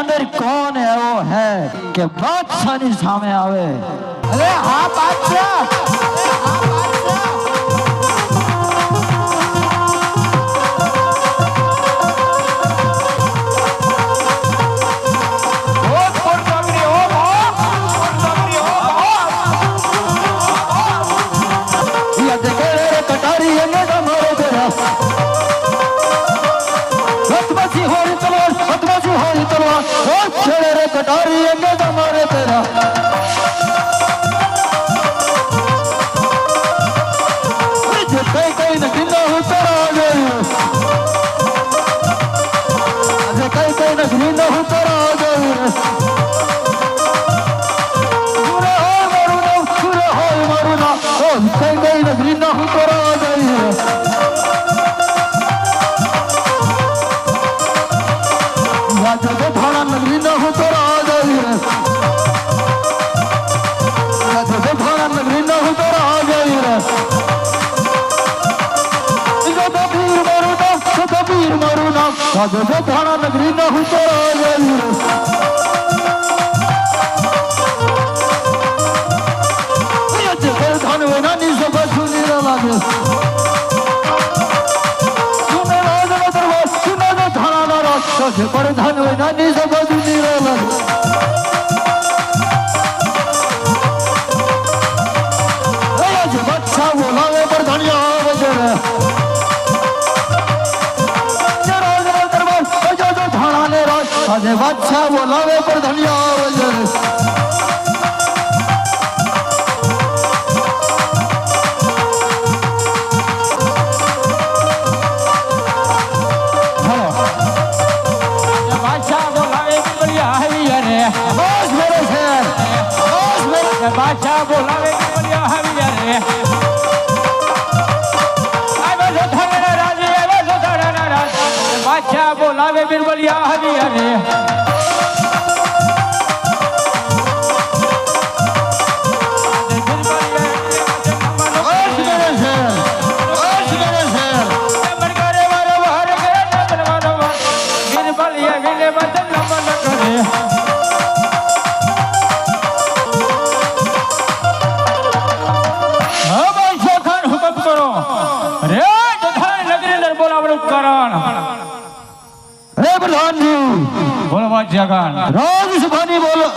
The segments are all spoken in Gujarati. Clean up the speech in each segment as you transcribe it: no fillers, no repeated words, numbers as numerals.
अंदर कौन है वो है कि बादशाह ની સામે આવે? અરે હા બાદશાહ, कटारी अंगे हमारे तेरा कहीं नकी न हो तेरा आ गई, कहीं नकली न हो तेरा आ गई। पूरे हो मारू ना कहीं नकली न हो तेरा आ गई। जब थाना नगरी न हो तो आ गई, जब थाना नगरी न हो तो आ गई। जब वीर मारू ना जब थाना नगरी न हो तो आ गई। धन वे नानी सब सुनी लगे पर धन वे नानी सब सुनी लगे। बच्चा बोलावे पर धनिया बजर थाना ने राज बच्चा बोलावे पर धनिया बजर। बादशाह बोलावे बढ़िया हविया रे, बादशाह बोलावे बिरबलिया हविया रे।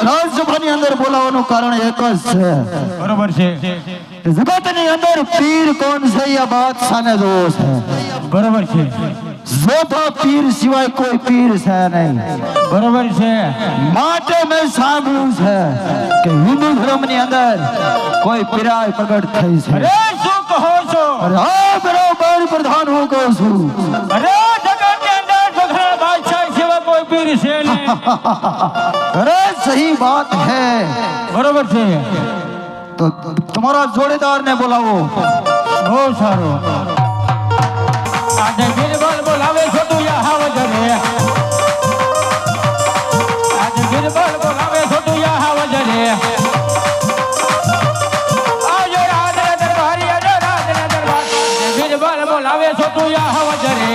રાજસભાની અંદર બોલાવવાનું કારણ એક જ છે, બરોબર છે? જગતની અંદર પીર કોણ છે એ બાદશાહને જોવો છે, બરોબર છે? જોતા પીર સિવાય કોઈ પીર છે નહીં, બરોબર છે? માટે મેં સાંભળ્યું છે કે હિન્દુ ધર્મની અંદર કોઈ પીરાય પ્રગટ થઈ છે। અરે શું કહો છો? અરે હા બરોબર પ્રધાન હું કહું છું। અરે જગતની અંદર જોધરા બાદશાહ સિવાય કોઈ પીર છે નહીં। अरे सही बात है, बरोबर છે? तो तुम्हारा जोड़ेदार ने बुलाओ। બહુ સારું। આજે બિરબલ બોલાવે છો તું યહાં વજરે, આજે બિરબલ બોલાવે છો તું યહાં વજરે। આવજો રાજના દરબારી, આવજો રાજના દરબાર, બિરબલ બોલાવે છો તું યહાં વજરે।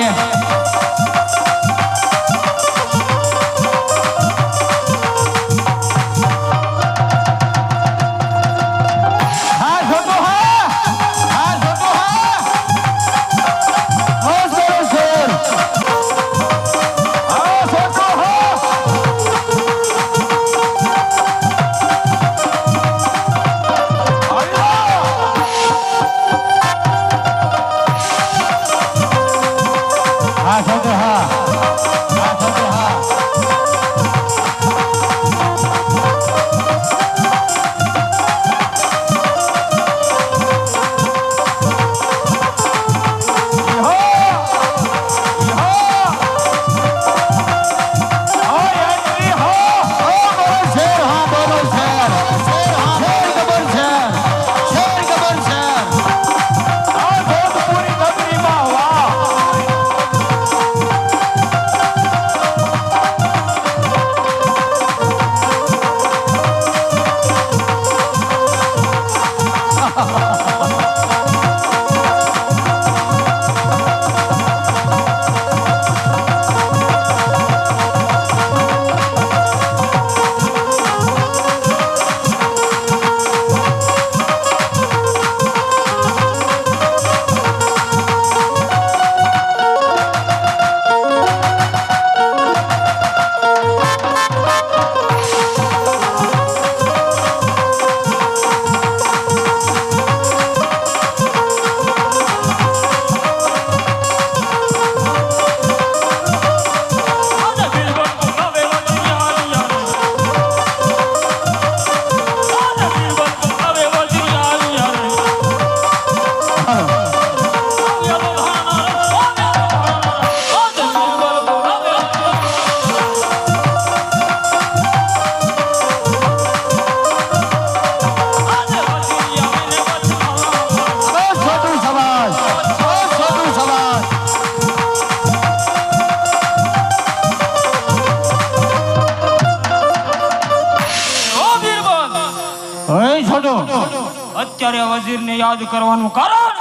છોટુ અત્યારે વજીરને યાદ કરવાનું કારણ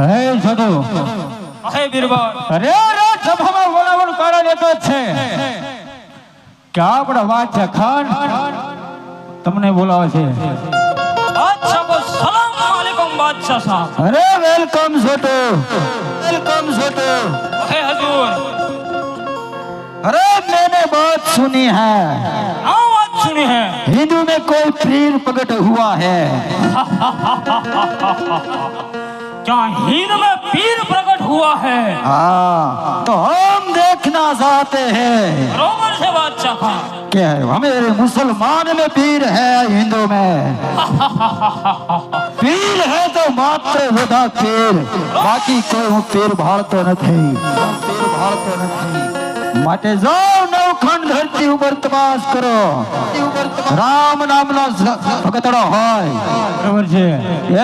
હે છોટુ હે બીરબલ અરે અરે સભામાં બોલાવવાનું કારણ એ તો જ છે કે આપણા બાદશાહ ખાન તમને બોલાવે છે બાદશાહ કો સલામ વાલેકુમ બાદશાહ સાहब અરે વેલકમ છોટુ वेलकम छोटू हे हजूर अरे मैंने बात सुनी है हाँ बात सुनी है हिंदू में कोई पीर प्रकट हुआ है क्या हिंद में पीर प्रकट हुआ है हाँ तो हम देखना चाहते हैं रोमन से बादशाह खान कि हमारे मुसलमान में पीर है हिंदू में पीर है तो मात्र होता पीर बाकी कोई હું પીર ભાળતો નથી માટે જાઓ નવખંડ ધરતી ઉપર તપાસ કરો રામ નામનો ભગતડો હોય બરાબર છે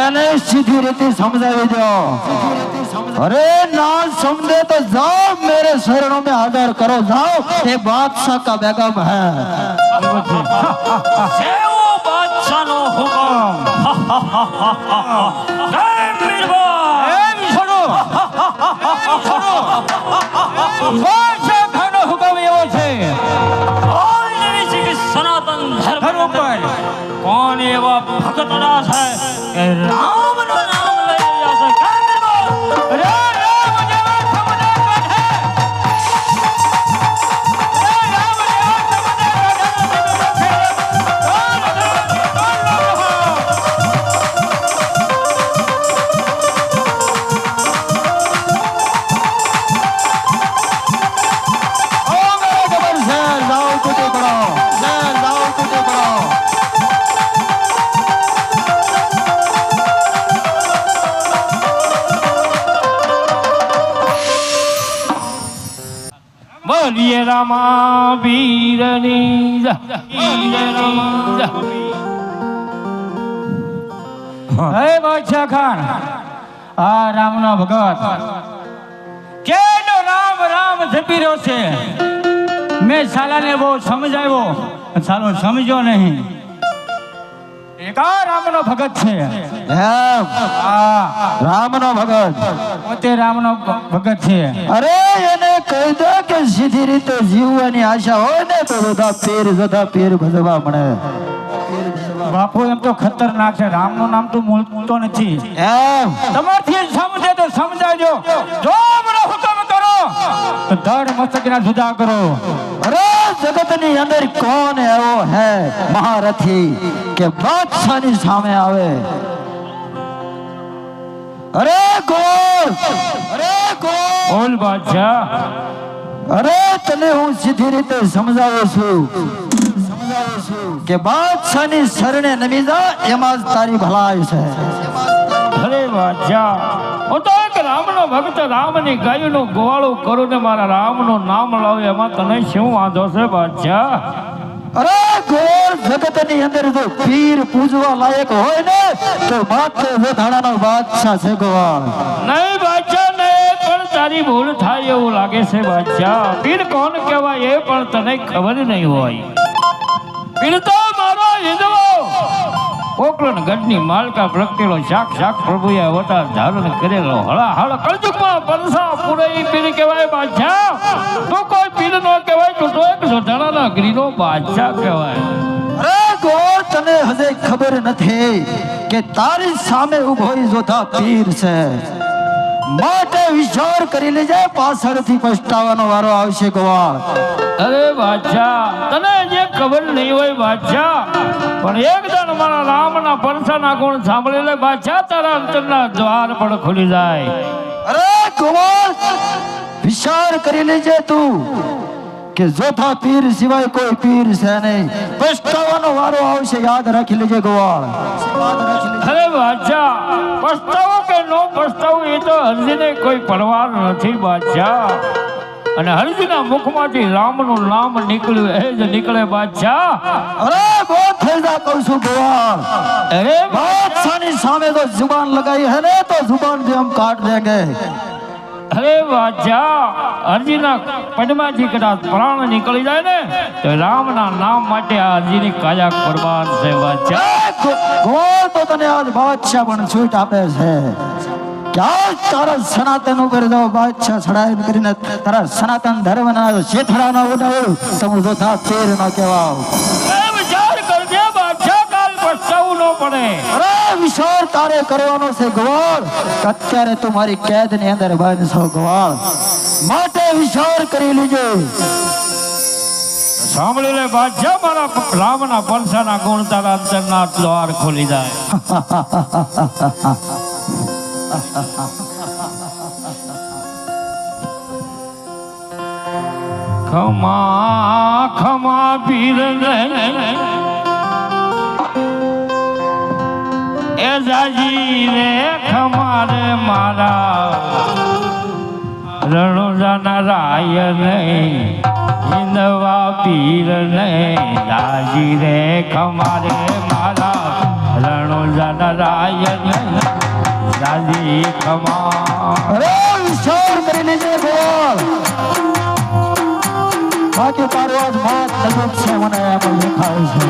એને સીધી રીતે સમજાવી દો अरे ना समझे तो जाओ मेरे शरणों में हाजिर करो जाओ ये बादशाह का बेगम है सेवो बादशाह नो हुकम जय बीरबल एम छोड़ो बादशाह खानो हुकम एवो छे और निविसी की सनातन धर्म पर कौन एवा भगतड़ा है कि राम नो नाम ले जासे जय बीरबल अरे राम जेवा समझे है अरे राम जेवा समझे ओ मेरे खबर से जाओ टूटे पड़ो जाओ टूटे पड़ो बोलिए रामा वीरनी હે બાદશાહ ખાન આ રામનો ભગત કેનો રામ રામ જપી રહ્યો છે મેં સાલાને બહુ સમજાવ્યો સાલો સમજો નહીં એક આ રામનો ભગત છે રામનો ભગત પોતે રામનો ભગત છે અરે એને કહી દો કે સીધી રીતે જીવવાની આશા હોય ને તો બધા પીર ભજવા મળે બાપુ એમ તો ખતરનાક છે રામનું નામ તો મૂળતો નથી એમ તમારથી સમજે તો સમજાજો જો મને હુકમ કરો તો ધડ મસ્તકના જુદા કરો અરે જગતની અંદર કોણ એવો હે મહારથી કે બાદશાહની સામે આવે અરે ગોળ बोल बादशाह અરે તને હું સીધી રીતે સમજાવું છું કે બાદશાહની શરણે નમી જા એમાં જ તારી ભલાઈ છે અરે બાદશાહ હું તો એક રામનો ભક્ત રામની ગાયનું ગોવાળું કરું ને મારા રામનું નામ લાવ એમાં તને શું વાંધો છે બાદશાહ અરે ગોળ જગતની અંદર જો પીર પૂજવા લાયક હોય ને તો માત્ર વધાણાનો બાદશાહ છે ગોવાળ નહીં બાદશાહ નહીં પણ તારી ભૂલ થાય એવું લાગે છે બાદશાહ પીર કોણ કહેવાય એ પણ તને ખબર નહીં હોય પીર તો મારો હિંદવો ઓકલન ગઢની માલકા પ્રગટેલો સાક્ષાત પ્રભુએ અવતાર ધારણ કરેલો હળાહળ કળજુગમાં પરસા પૂરે પીર કહેવાય બાદશાહ તો કોઈ પીર નો કહેવાય તો એક જોધાણાના ગીરીનો બાદશાહ કહેવાય અરે ગોળ તને હજે ખબર નથી કે તારી સામે ઉભો જોધા પીર છે માટે વિચાર કરી લેજે પાછળથી પછતાવાનો વારો આવશે ગોવાળ અરે બાદશાહ તને જે ખબર નહીં હોય બાદશાહ પણ એક દાન મારા રામના પરસાના ગુણ સાંભળી લે બાદશાહ તારા અંતરના દ્વાર પણ ખુલી જાય અરે ગોવાળ વિચાર કરી લેજે તું કે જોધા પીર સિવાય કોઈ પીર છે નહીં પછતાવાનો વારો આવશે યાદ રાખી લેજે ગોવાળ અરે બાદશાહ પસ્તાવો કે નો પસ્તાવો એ તો હરજીને કોઈ પરવાર નથી બાદશાહ અને હરજીના મુખમાંથી રામનું નામ નીકળ્યું એ જ નીકળે બાદશાહ અરે બહુ થઈ જા કહું છું ગોવાળ અરે બાદશાહની સામે તો जुबान लगाई है ना तो जुबान भी हम काट देंगे અરે બાદશાહ હરજીના પદમાંથી કદાચ પ્રાણ નીકળી જાય ને તો રામના નામ માટે આ હરજીની કાયા કુરબાન છે બાદશાહ ગોળ તો તને આજ બાદશાહ પણ છૂટ આપે છે કે આજ તારા સનાતન ઉપર જો બાદશાહ ચડાઈ કરીને તારા સનાતન ધર્મના શેથડાનો ઉડાવ્યો તો હું જોતા તેર ન કહેવાવ. એ વિચાર કરજે બાદશાહ, કાલ પસ્તાવું ન પડે. અરે વિચાર તારે કરવાનો છે ગોળ. અત્યારે તું મારી કેદ ની અંદર બંધ છો ગોળ, માટે વિચાર કરી લીજો. સાંભળી લે બાદશાહ, મારા રામના પરસાના ગુણ તારા અંતરના દ્વાર ખોલી જાય. ખમા ખમા પીર એ જાજી રે ખમા રે મારા રણુજાના રાય ને હિંદવા પીર ને જાજી રે ખમા રે મારા રણુજાના રાય ને જાજી ખમા. અરે વિચાર કરી લેજે ગોળ, બાકી તારું આજ મોત નજીક છે મને એમ દેખાય છે.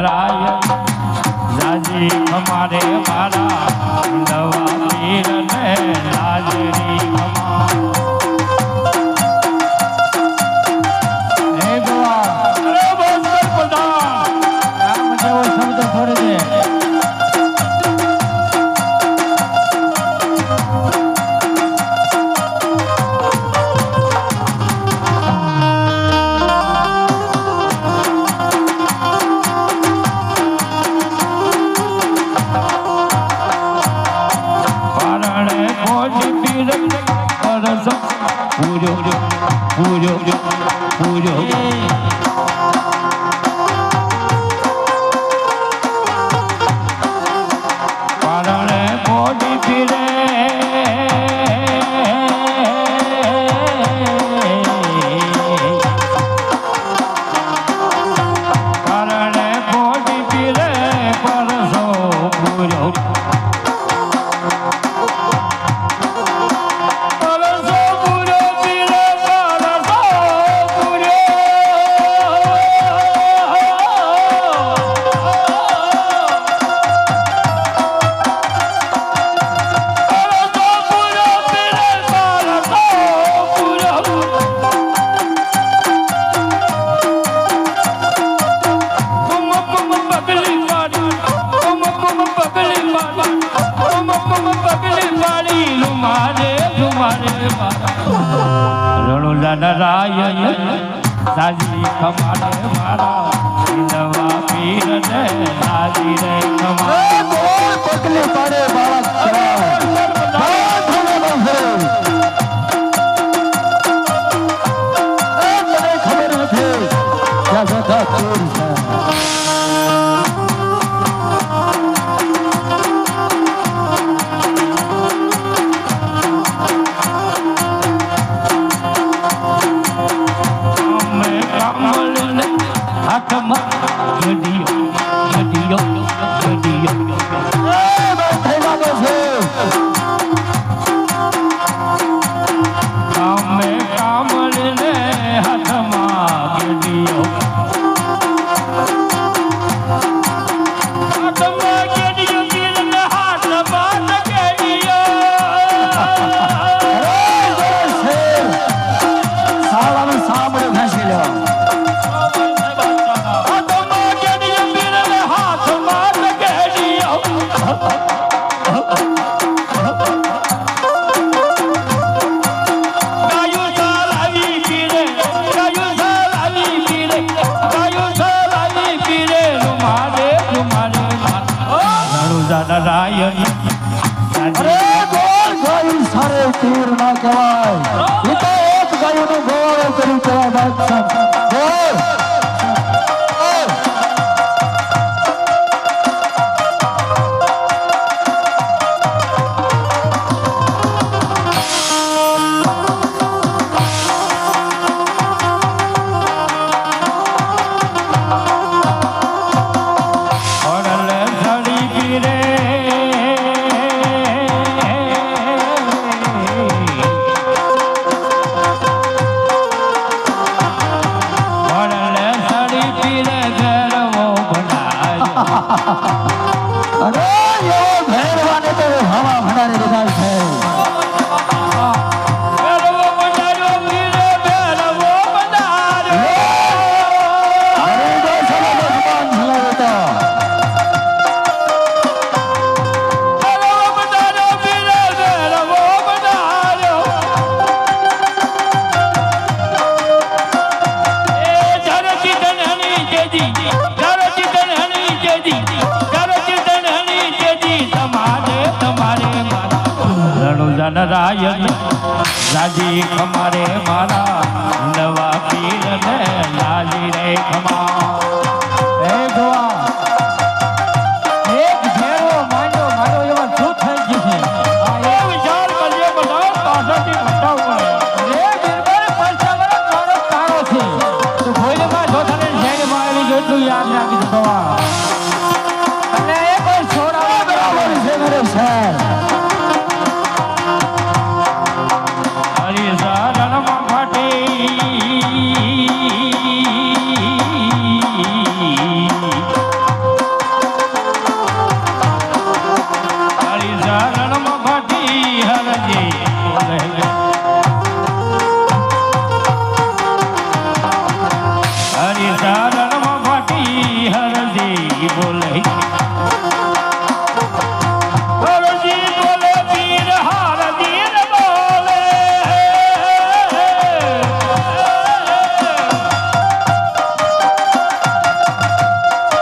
રાય જાજી ખમારે મારા નવા પીર ને લાજરી ખમા. હે ગોળ, અરે બસ બધા આમ જેવો શબ્દ છોડી દે. રાય સાજી ખમારે મારા નવા પીર ને લાજી રે ખમા. એ ગોળ પગલી પાડે બાળક તને ખબર નથી ક્યાં જતા ચોર છે. ગડિયો ગડિયો ગડિયો એ બસ થઈ લાગે છે. રાજી ખમારે મારા નવા પીર ને લાજી રે ખમા હે ગોવા એક ભેરો માંડો માંડો એવા શું થઈ ગયું છે એ વિચાર કરીએ બધા પાછળથી ભટકાવ પડે અરે બિરબલ પૈસાવાળો તારો તારો છે તું ભોયમાં જોથાને ઝેડ મારી જેટલું યાદ રાખી ગોવા અને એ કોઈ છોડાવા બરાબર છે મેરે શહેર હરી શરણમાં ફાટી હરજી હરી શરણમાં ફાટી હરજી બોલે હરજી બોલે પીર હારજી રે બોલે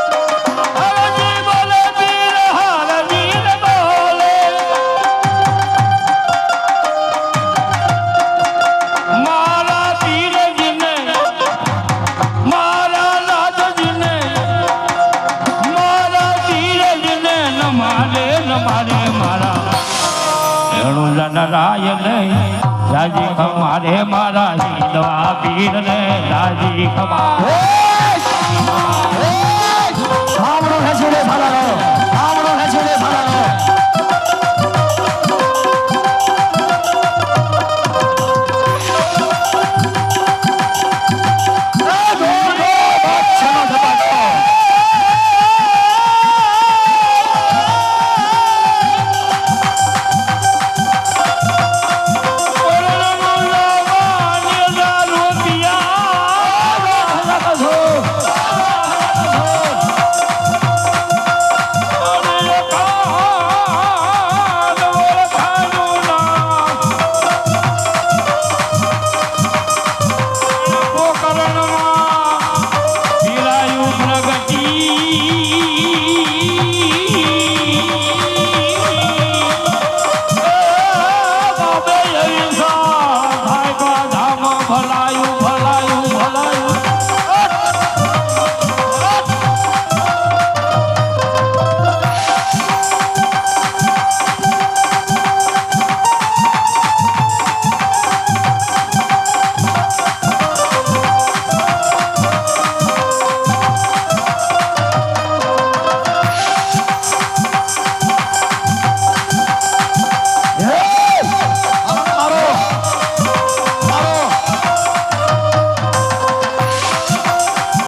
હરજી બોલે પીર હારજી રે બોલે મારા પીરજીને મારા લાજજીને મારા પીરજીને નમારે નમારે મારા રણુજન રાય નહીં રાજી ખમારે મારા હિંદવા પીરને રાજી ખમા